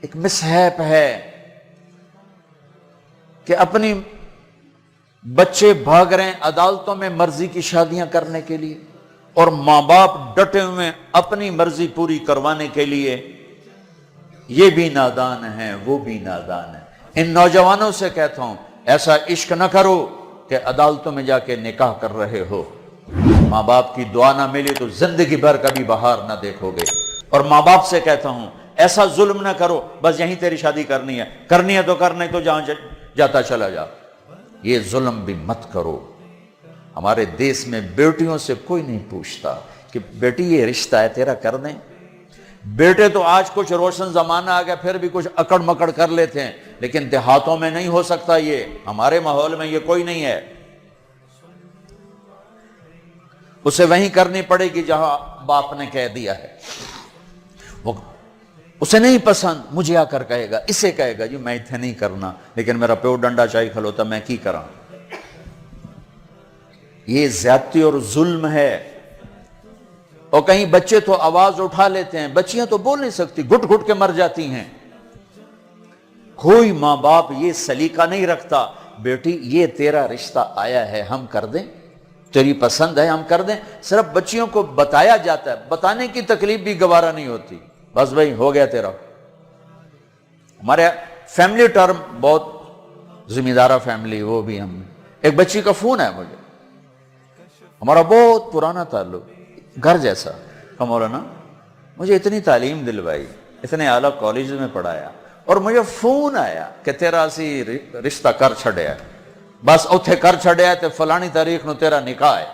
ایک مسہیپ ہے کہ اپنی بچے بھاگ رہے ہیں عدالتوں میں مرضی کی شادیاں کرنے کے لیے، اور ماں باپ ڈٹے ہوئے اپنی مرضی پوری کروانے کے لیے۔ یہ بھی نادان ہیں، وہ بھی نادان ہیں۔ ان نوجوانوں سے کہتا ہوں ایسا عشق نہ کرو کہ عدالتوں میں جا کے نکاح کر رہے ہو، ماں باپ کی دعا نہ ملی تو زندگی بھر کبھی بہار نہ دیکھو گے۔ اور ماں باپ سے کہتا ہوں ایسا ظلم نہ کرو بس یہیں تیری شادی کرنی ہے تو کرنے تو جہاں جاتا چلا جا، یہ ظلم بھی مت کرو۔ ہمارے دیس میں بیٹیوں سے کوئی نہیں پوچھتا کہ بیٹی یہ رشتہ ہے تیرا کر دیں۔ بیٹے تو آج کچھ روشن زمانہ آ گیا پھر بھی کچھ اکڑ مکڑ کر لیتے ہیں، لیکن دیہاتوں میں نہیں ہو سکتا، یہ ہمارے ماحول میں یہ کوئی نہیں ہے۔ اسے وہیں کرنی پڑے گی جہاں باپ نے کہہ دیا ہے۔ وہ اسے نہیں پسند، مجھے آ کر کہے گا، اسے کہے گا جی میں اتنے نہیں کرنا، لیکن میرا پیو ڈنڈا چاہی کھلوتا میں کی کراں۔ یہ زیادتی اور ظلم ہے۔ اور کہیں بچے تو آواز اٹھا لیتے ہیں، بچیاں تو بول نہیں سکتی، گھٹ گھٹ کے مر جاتی ہیں۔ کوئی ماں باپ یہ سلیقہ نہیں رکھتا بیٹی یہ تیرا رشتہ آیا ہے ہم کر دیں، تیری پسند ہے ہم کر دیں۔ صرف بچیوں کو بتایا جاتا ہے، بتانے کی تکلیف بھی گوارا نہیں ہوتی، بس بھائی ہو گیا تیرا۔ ہمارے فیملی ٹرم بہت ذمہ دارہ فیملی، وہ بھی ہم ایک بچی کا فون ہے مجھے، ہمارا بہت پرانا تعلق، گھر جیسا، کہ مولانا مجھے اتنی تعلیم دلوائی، اتنے اعلیٰ کالج میں پڑھایا، اور مجھے فون آیا کہ تیرا اسی رشتہ کر چھڑیا، بس اتھے کر چھڑیا تے فلانی تاریخ نو تیرا نکاح ہے۔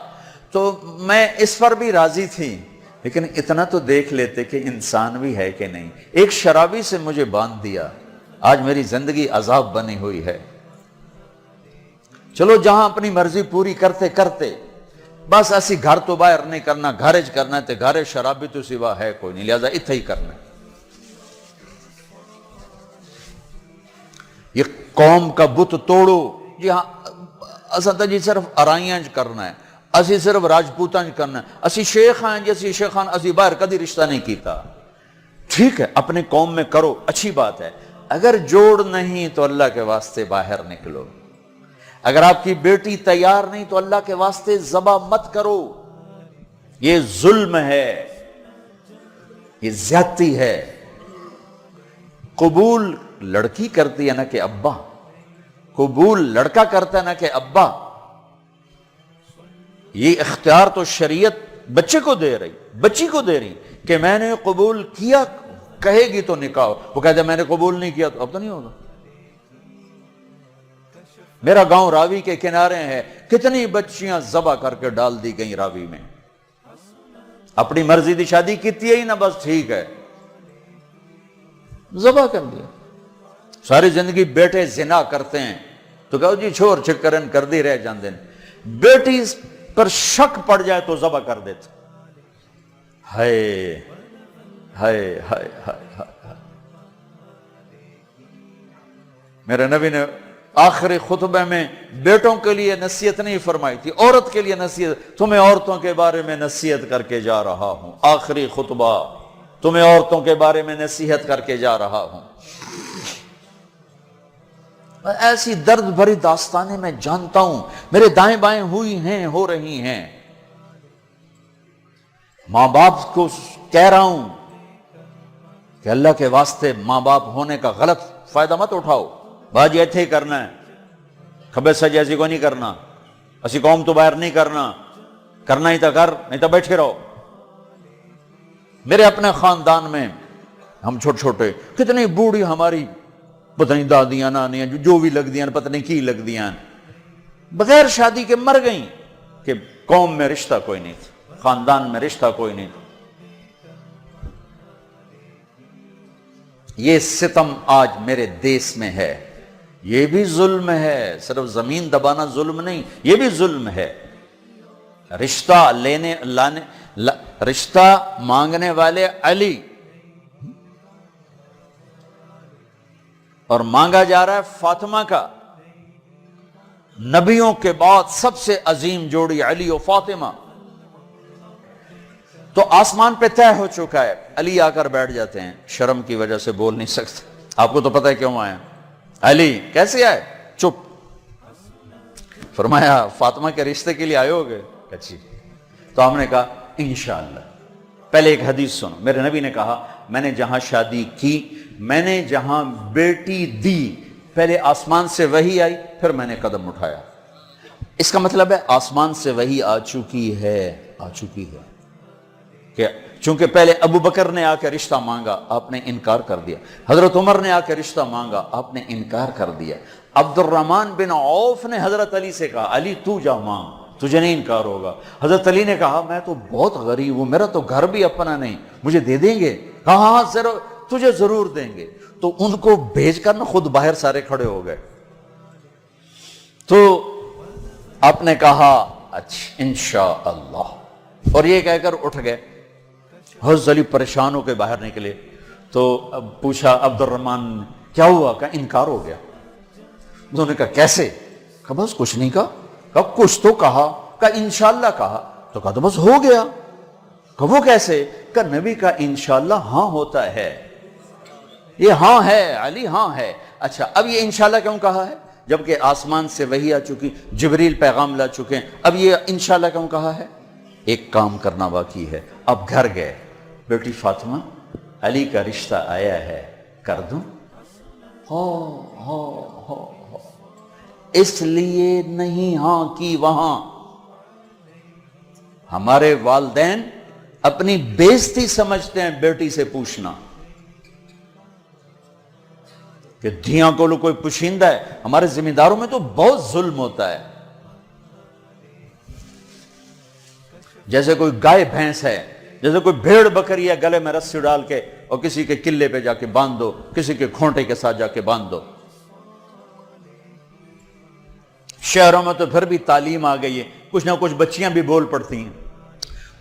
تو میں اس پر بھی راضی تھی، لیکن اتنا تو دیکھ لیتے کہ انسان بھی ہے کہ نہیں۔ ایک شرابی سے مجھے باندھ دیا، آج میری زندگی عذاب بنی ہوئی ہے۔ چلو جہاں اپنی مرضی پوری کرتے کرتے بس اسی گھر تو باہر نہیں کرنا، گھرج کرنا ہے تے گھر شرابی تو سوا ہے کوئی نہیں، لہذا اتھے ہی کرنا ہے۔ یہ قوم کا بت توڑو، جی ہاں اساں جی صرف ارائیاں کرنا ہے، اسی صرف راجپوتاں کرنا ہے، اسی شیخ ہیں جی اسی شیخان اسی باہر کدی رشتہ نہیں کیتا۔ ٹھیک ہے اپنے قوم میں کرو، اچھی بات ہے، اگر جوڑ نہیں تو اللہ کے واسطے باہر نکلو۔ اگر آپ کی بیٹی تیار نہیں تو اللہ کے واسطے ذبح مت کرو، یہ ظلم ہے، یہ زیادتی ہے۔ قبول لڑکی کرتی ہے نہ کہ ابا، قبول لڑکا کرتا ہے نہ کہ ابا۔ یہ اختیار تو شریعت بچے کو دے رہی، بچی کو دے رہی کہ میں نے قبول کیا، کہے گی تو نکاح، وہ کہتے میں نے قبول نہیں کیا تو اب تو نہیں ہوگا۔ میرا گاؤں راوی کے کنارے ہے، کتنی بچیاں ذبح کر کے ڈال دی گئیں راوی میں، اپنی مرضی دی شادی کیتی ہے ہی نہ، بس ٹھیک ہے ذبح کر دیا۔ ساری زندگی بیٹے زنا کرتے ہیں تو کہو جی چھوڑ چکرن کر دی رہ جاندے ہیں، بیٹی پر شک پڑ جائے تو ذبح کر دیتے۔ ہائے ہائے ہائے ہائے، میرے نبی نے آخری خطبے میں بیٹوں کے لیے نصیحت نہیں فرمائی تھی، عورت کے لیے نصیحت، تمہیں عورتوں کے بارے میں نصیحت کر کے جا رہا ہوں، آخری خطبہ تمہیں عورتوں کے بارے میں نصیحت کر کے جا رہا ہوں۔ ایسی درد بھری داستانیں میں جانتا ہوں، میرے دائیں بائیں ہوئی ہیں، ہو رہی ہیں۔ ماں باپ کو کہہ رہا ہوں کہ اللہ کے واسطے ماں باپ ہونے کا غلط فائدہ مت اٹھاؤ، باجی ایتھے ہی کرنا ہے، کھبے سجے ایسی کو نہیں کرنا، اسی قوم تو باہر نہیں کرنا، کرنا ہی تو کر نہیں تو بیٹھے رہو۔ میرے اپنے خاندان میں ہم چھوٹے چھوٹے کتنی بوڑھی ہماری پتہ نہیں دادیاں نانیاں جو بھی لگ دیاں پتہ نہیں کی لگ دیاں بغیر شادی کے مر گئیں کہ قوم میں رشتہ کوئی نہیں تھا، خاندان میں رشتہ کوئی نہیں تھا۔ یہ ستم آج میرے دیس میں ہے، یہ بھی ظلم ہے، صرف زمین دبانا ظلم نہیں، یہ بھی ظلم ہے۔ رشتہ لینے لانے رشتہ مانگنے والے علی اور مانگا جا رہا ہے فاطمہ کا۔ نبیوں کے بعد سب سے عظیم جوڑی علی و فاطمہ، تو آسمان پہ طے ہو چکا ہے، علی آ کر بیٹھ جاتے ہیں، شرم کی وجہ سے بول نہیں سکتے۔ آپ کو تو پتہ ہے کیوں آیا؟ علی کیسے آئے؟ چپ. فرمایا فاطمہ کے رشتے کے لیے آئے ہوگے؟ اچھی. تو ہم نے کہا انشاءاللہ. پہلے ایک حدیث سنو. میرے نبی نے کہا میں نے جہاں شادی کی، میں نے جہاں بیٹی دی، پہلے آسمان سے وحی آئی، پھر میں نے قدم اٹھایا. اس کا مطلب ہے آسمان سے وحی آ چکی ہے کہ چونکہ پہلے ابو بکر نے آ کے رشتہ مانگا، آپ نے انکار کر دیا. حضرت عمر نے آ کے رشتہ مانگا، آپ نے انکار کر دیا. عبد الرحمن بن عوف نے حضرت علی سے کہا علی تو جا مانگ، تجھے نہیں انکار ہوگا. حضرت علی نے کہا میں تو بہت غریب ہوں، میرا تو گھر بھی اپنا نہیں، مجھے دے دیں گے؟ کہا ہاں تجھے ضرور دیں گے. تو ان کو بھیج کر نہ خود باہر سارے کھڑے ہو گئے. تو آپ نے کہا اچھا انشاءاللہ، اور یہ کہہ کر اٹھ گئے. حضرت علی پریشان ہو کے باہر نکلے. تو اب پوچھا عبد الرحمن کیا ہوا؟ کہا انکار ہو گیا. انہوں نے کہا کیسے؟ کہا بس کچھ نہیں کہا. کہا کچھ تو کہا. کہا انشاءاللہ کہا. تو کہا تو بس ہو گیا. کہا وہ کیسے؟ کہا نبی کا انشاءاللہ ہاں ہوتا ہے. یہ ہاں ہے علی، ہاں ہے. اچھا اب یہ انشاءاللہ کیوں کہا ہے جبکہ آسمان سے وحی آ چکی، جبریل پیغام لا چکے ہیں؟ اب یہ انشاءاللہ کیوں کہا ہے؟ ایک کام کرنا باقی ہے. اب گھر گئے، بیٹی فاطمہ علی کا رشتہ آیا ہے، کر دوں؟ ہو اس لیے نہیں ہاں کی وہاں. ہمارے والدین اپنی بےزتی سمجھتے ہیں بیٹی سے پوچھنا کہ دھیاں کو کوئی پوشیندہ ہے. ہمارے ذمہ داروں میں تو بہت ظلم ہوتا ہے. جیسے کوئی گائے بھینس ہے، جیسے کوئی بھیڑ بکری ہے، گلے میں رسی ڈال کے اور کسی کے قلعے پہ جا کے باندھ دو، کسی کے کھونٹے کے ساتھ جا کے باندھ دو. شہروں میں تو پھر بھی تعلیم آ گئی ہے، کچھ نہ کچھ بچیاں بھی بول پڑتی ہیں،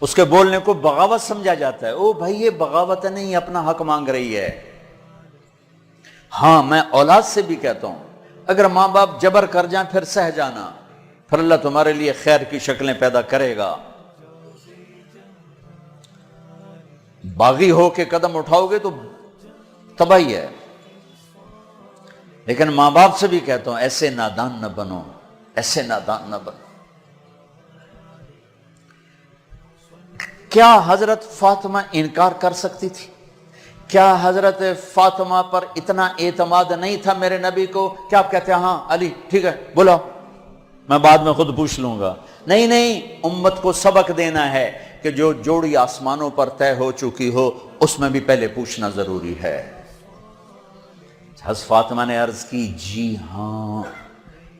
اس کے بولنے کو بغاوت سمجھا جاتا ہے. او بھائی یہ بغاوت نہیں، اپنا حق مانگ رہی ہے. ہاں میں اولاد سے بھی کہتا ہوں اگر ماں باپ جبر کر جائیں پھر سہ جانا، پھر اللہ تمہارے لیے خیر کی شکلیں پیدا کرے گا. باغی ہو کے قدم اٹھاؤ گے تو تباہی ہے. لیکن ماں باپ سے بھی کہتا ہوں ایسے نادان نہ بنو، ایسے نادان نہ بنو. کیا حضرت فاطمہ انکار کر سکتی تھی؟ کیا حضرت فاطمہ پر اتنا اعتماد نہیں تھا میرے نبی کو کیا آپ کہتے ہیں ہاں علی ٹھیک ہے بولا میں بعد میں خود پوچھ لوں گا؟ نہیں، امت کو سبق دینا ہے کہ جو جوڑی آسمانوں پر طے ہو چکی ہو اس میں بھی پہلے پوچھنا ضروری ہے. حضرت فاطمہ نے عرض کی جی ہاں.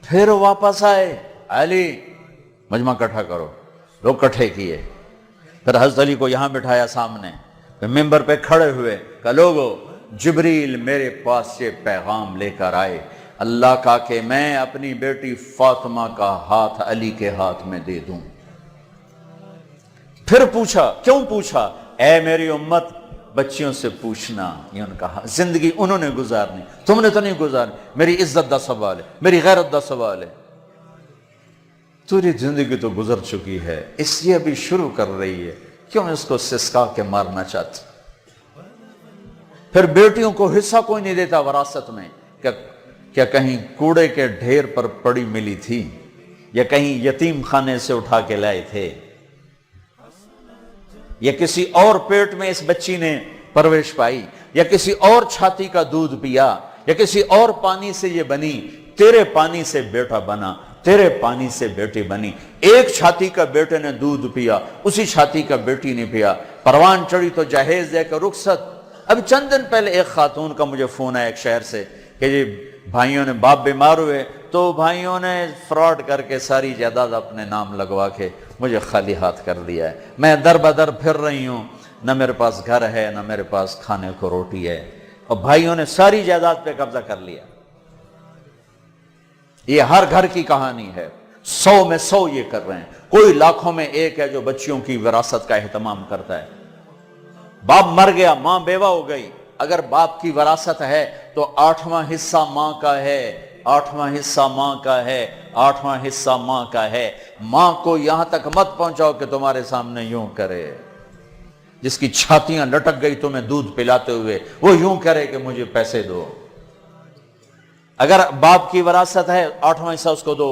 پھر واپس آئے، علی مجمع کٹھا کرو. لوگ کٹھے کیے، پھر حضرت علی کو یہاں بٹھایا سامنے، ممبر پہ کھڑے ہوئے، کہ لوگو جبریل میرے پاس یہ پیغام لے کر آئے اللہ کا کہ میں اپنی بیٹی فاطمہ کا ہاتھ علی کے ہاتھ میں دے دوں. پھر پوچھا، کیوں پوچھا؟ اے میری امت بچیوں سے پوچھنا، یہ ان کا زندگی انہوں نے گزارنی، تم نے تو نہیں گزارنی. میری عزت دا سوال ہے، میری غیرت دا سوال ہے. تیری زندگی تو گزر چکی ہے، اس لیے ابھی شروع کر رہی ہے، کیوں اس کو سسکا کے مارنا چاہتی؟ پھر بیٹیوں کو حصہ کوئی نہیں دیتا وراثت میں. کیا کہیں کوڑے کے ڈھیر پر پڑی ملی تھی یا کہیں یتیم خانے سے اٹھا کے لائے تھے یا کسی اور پیٹ میں اس بچی نے پرورش پائی یا کسی اور چھاتی کا دودھ پیا یا کسی اور پانی سے یہ بنی؟ تیرے پانی سے بیٹا بنا، تیرے پانی سے بیٹی بنی. ایک چھاتی کا بیٹے نے دودھ پیا، اسی چھاتی کا بیٹی نے پیا. پروان چڑھی تو جہیز دے کر رخصت. اب چند دن پہلے ایک خاتون کا مجھے فون آیا ایک شہر سے کہ جی بھائیوں نے باپ بیمار ہوئے تو بھائیوں نے فراڈ کر کے ساری جائیداد اپنے نام لگوا کے مجھے خالی ہاتھ کر دیا ہے. میں در بدر پھر رہی ہوں، نہ میرے پاس گھر ہے نہ میرے پاس کھانے کو روٹی ہے، اور بھائیوں نے ساری جائیداد پہ قبضہ کر لیا. یہ ہر گھر کی کہانی ہے، 100 میں 100 یہ کر رہے ہیں. کوئی لاکھوں میں ایک ہے جو بچیوں کی وراثت کا اہتمام کرتا ہے. باپ مر گیا، ماں بیوہ ہو گئی، اگر باپ کی وراثت ہے تو 8واں حصہ ماں کا ہے، 8واں حصہ ماں کا ہے، 8واں حصہ ماں کا ہے. ماں کو یہاں تک مت پہنچاؤ کہ تمہارے سامنے یوں کرے. جس کی چھاتیاں لٹک گئی تمہیں دودھ پلاتے ہوئے وہ یوں کرے کہ مجھے پیسے دو. اگر باپ کی وراثت ہے 8واں حصہ اس کو دو،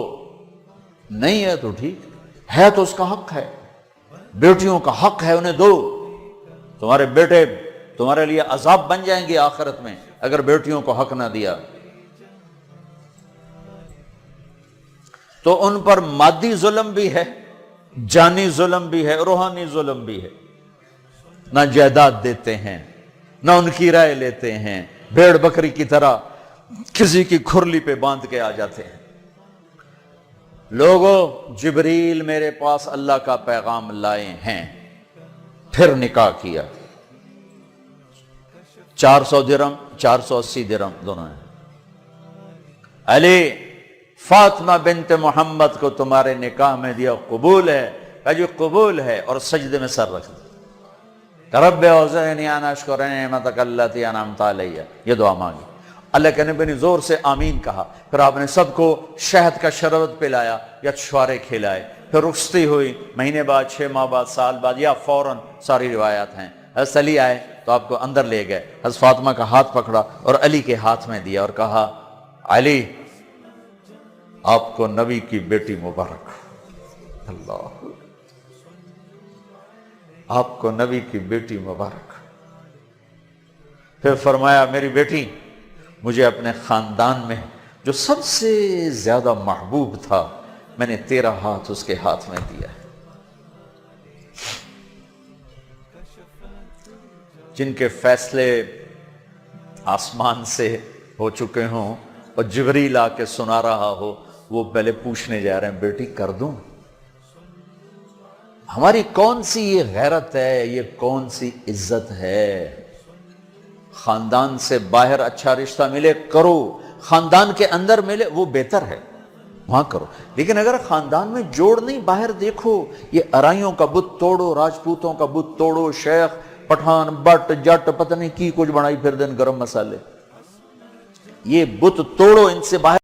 نہیں ہے تو ٹھیک ہے، تو اس کا حق ہے، بیٹیوں کا حق ہے، انہیں دو۔ تمہارے بیٹے تمہارے لیے عذاب بن جائیں گے آخرت میں اگر بیٹیوں کو حق نہ دیا۔ تو ان پر مادی ظلم بھی ہے، جانی ظلم بھی ہے، روحانی ظلم بھی ہے۔ نہ جائیداد دیتے ہیں، نہ ان کی رائے لیتے ہیں، بھیڑ بکری کی طرح کسی کی کھرلی پہ باندھ کے آ جاتے ہیں۔ لوگوں، جبریل میرے پاس اللہ کا پیغام لائے ہیں، پھر نکاح کیا، 400 درہم 480 درہم دونوں ہیں۔ علی فاطمہ بنت محمد کو تمہارے نکاح میں دیا، قبول ہے؟ کہا جی قبول ہے، اور سجدے میں سر رکھ دیا، رب اوزعنی ان اشکر نعمتک التی انعمت علی، یہ دعا مانگی۔ اللہ کے نبی نے زور سے آمین کہا، پھر آپ نے سب کو شہد کا شربت پلایا یا چھوارے کھلائے، پھر رخصتی ہوئی، مہینے بعد، 6 ماہ بعد، سال بعد، یا فوراً، ساری روایات ہیں۔ حضرت علی آئے تو آپ کو اندر لے گئے، حضرت فاطمہ کا ہاتھ پکڑا اور علی کے ہاتھ میں دیا اور کہا، علی آپ کو نبی کی بیٹی مبارک، اللہ، آپ کو نبی کی بیٹی مبارک۔ پھر فرمایا، میری بیٹی، مجھے اپنے خاندان میں جو سب سے زیادہ محبوب تھا، میں نے تیرا ہاتھ اس کے ہاتھ میں دیا ہے۔ جن کے فیصلے آسمان سے ہو چکے ہوں اور جبریل آ کے سنا رہا ہو، وہ پہلے پوچھنے جا رہے ہیں، بیٹی کر دوں؟ ہماری کون سی یہ غیرت ہے، یہ کون سی عزت ہے؟ خاندان سے باہر اچھا رشتہ ملے کرو، خاندان کے اندر ملے وہ بہتر ہے، وہاں کرو۔ لیکن اگر خاندان میں جوڑ نہیں، باہر دیکھو، یہ ارائیوں کا بت توڑو، راجپوتوں کا بت توڑو، شیخ پٹھان بٹ جٹ پتہ نہیں کی کچھ بنائی پھر دن گرم مسالے، یہ بت توڑو، ان سے باہر